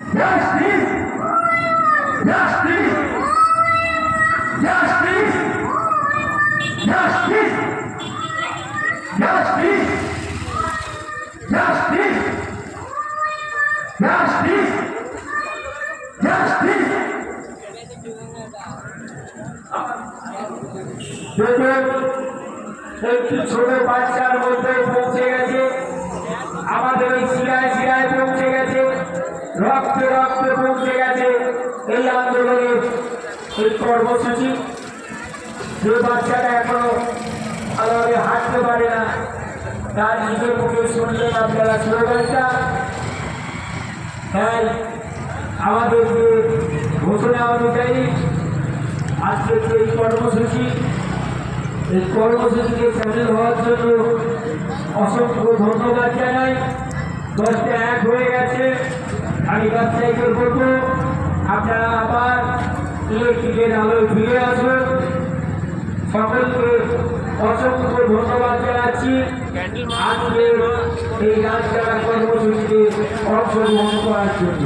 Justice! Justice! Justice! Justice! Justice! Justice! Justice! Justice! একটি ছোট বাচ্চার মধ্যে পৌঁছে গেছে, আমাদের এই শিরায় শিরায় পৌঁছে গেছে, রক্তে রক্তে পৌঁছে গেছে এই আন্দোলনের এই কর্মসূচি। যে বাচ্চাটা এখনো ভালোভাবে হাঁটতে পারে না, তার নিজের মুখে শুনলেন আপনারা স্লোগানটা। তাই আমাদের যে ঘোষণা অনুযায়ী আজকের যে এই কর্মসূচিতে সামিল হওয়ার জন্য অসংখ্য ধন্যবাদ জানাই। 10টা 1 হয়ে গেছে। আমি ব্যবসায়ীকে বলবো আপনারা আবার ইলেকট্রিকের আলোয় ফিরে আসুন। সকলকে অসংখ্য ধন্যবাদ জানাচ্ছি আজকে এই রাজকারা কর্মসূচিতে অংশগ্রহণ করার জন্য।